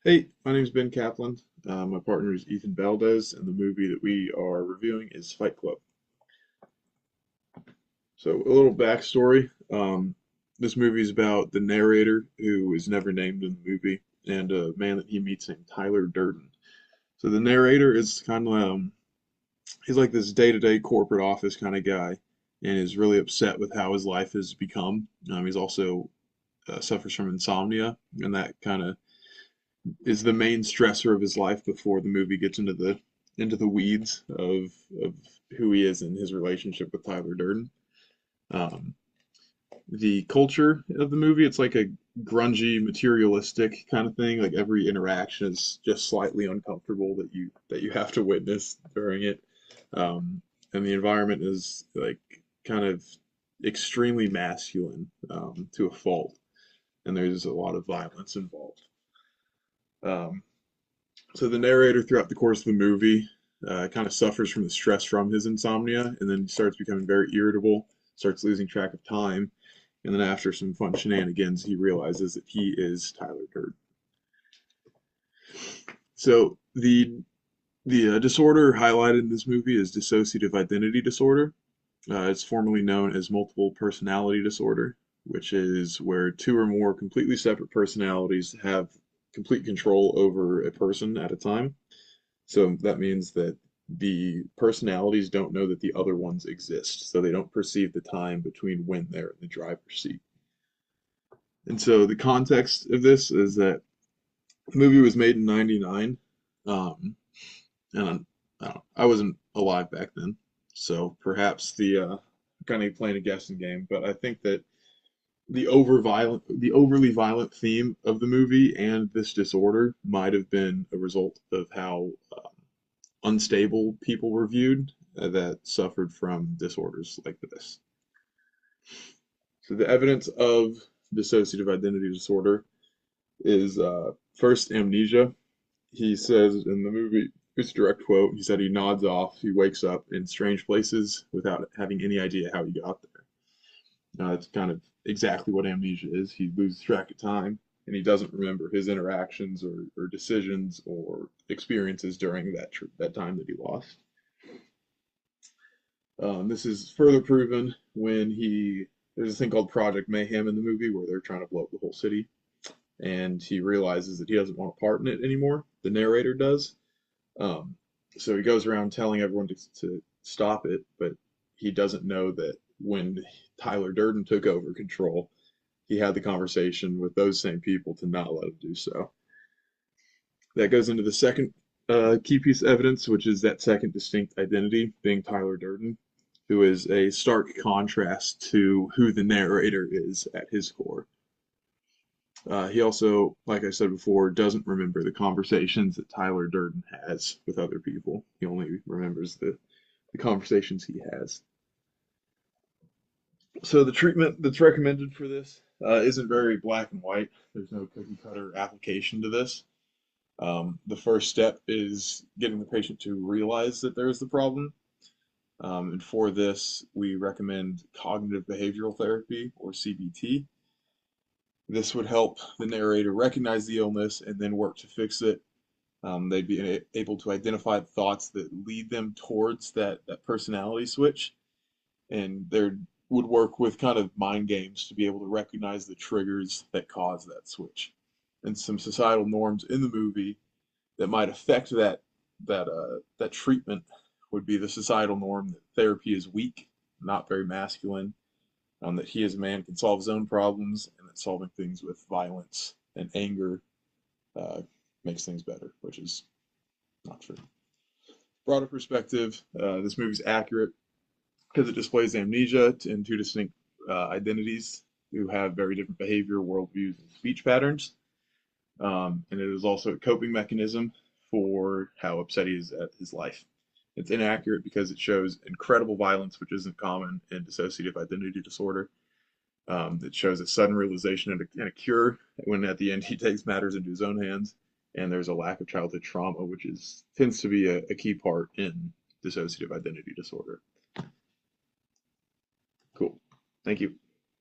Hey, my name is Ben Kaplan. My partner is Ethan Valdez, and the movie that we are reviewing is Fight Club. So, a little backstory. This movie is about the narrator, who is never named in the movie, and a man that he meets named Tyler Durden. So, the narrator is kind of he's like this day-to-day corporate office kind of guy, and is really upset with how his life has become. He's also suffers from insomnia, and that kind of is the main stressor of his life before the movie gets into the weeds of who he is and his relationship with Tyler Durden. Um, the culture of the movie, it's like a grungy, materialistic kind of thing. Like every interaction is just slightly uncomfortable that you have to witness during it. And the environment is like kind of extremely masculine to a fault, and there's a lot of violence involved. Um, So the narrator throughout the course of the movie kind of suffers from the stress from his insomnia, and then he starts becoming very irritable, starts losing track of time, and then after some fun shenanigans, he realizes that he is Tyler Durden. So the disorder highlighted in this movie is dissociative identity disorder. It's formerly known as multiple personality disorder, which is where two or more completely separate personalities have complete control over a person at a time. So that means that the personalities don't know that the other ones exist, so they don't perceive the time between when they're in the driver's seat. And so the context of this is that the movie was made in '99, um, and I wasn't alive back then, so perhaps the kind of playing a guessing game, but I think that the overly violent theme of the movie and this disorder might have been a result of how unstable people were viewed that suffered from disorders like this. So the evidence of dissociative identity disorder is first amnesia. He says in the movie, it's a direct quote, he said he nods off, he wakes up in strange places without having any idea how he got there. Now, that's kind of exactly what amnesia is. He loses track of time and he doesn't remember his interactions or decisions or experiences during that time that he lost. This is further proven when there's a thing called Project Mayhem in the movie where they're trying to blow up the whole city, and he realizes that he doesn't want a part in it anymore. The narrator does. Um, so he goes around telling everyone to stop it, but he doesn't know that when Tyler Durden took over control, he had the conversation with those same people to not let him do so. That goes into the second key piece of evidence, which is that second distinct identity being Tyler Durden, who is a stark contrast to who the narrator is at his core. He also, like I said before, doesn't remember the conversations that Tyler Durden has with other people. He only remembers the conversations he has. So the treatment that's recommended for this isn't very black and white. There's no cookie cutter application to this. The first step is getting the patient to realize that there is the problem. And for this, we recommend cognitive behavioral therapy or CBT. This would help the narrator recognize the illness and then work to fix it. They'd be able to identify the thoughts that lead them towards that personality switch, and they would work with kind of mind games to be able to recognize the triggers that cause that switch. And some societal norms in the movie that might affect that treatment would be the societal norm that therapy is weak, not very masculine, that he as a man can solve his own problems, and that solving things with violence and anger uh, makes things better, which is not true. Broader perspective, this movie's accurate because it displays amnesia in two distinct identities who have very different behavior, worldviews, and speech patterns. And it is also a coping mechanism for how upset he is at his life. It's inaccurate because it shows incredible violence, which isn't common in dissociative identity disorder. It shows a sudden realization and a cure when at the end he takes matters into his own hands. And there's a lack of childhood trauma, which tends to be a key part in dissociative identity disorder. Cool. Thank you.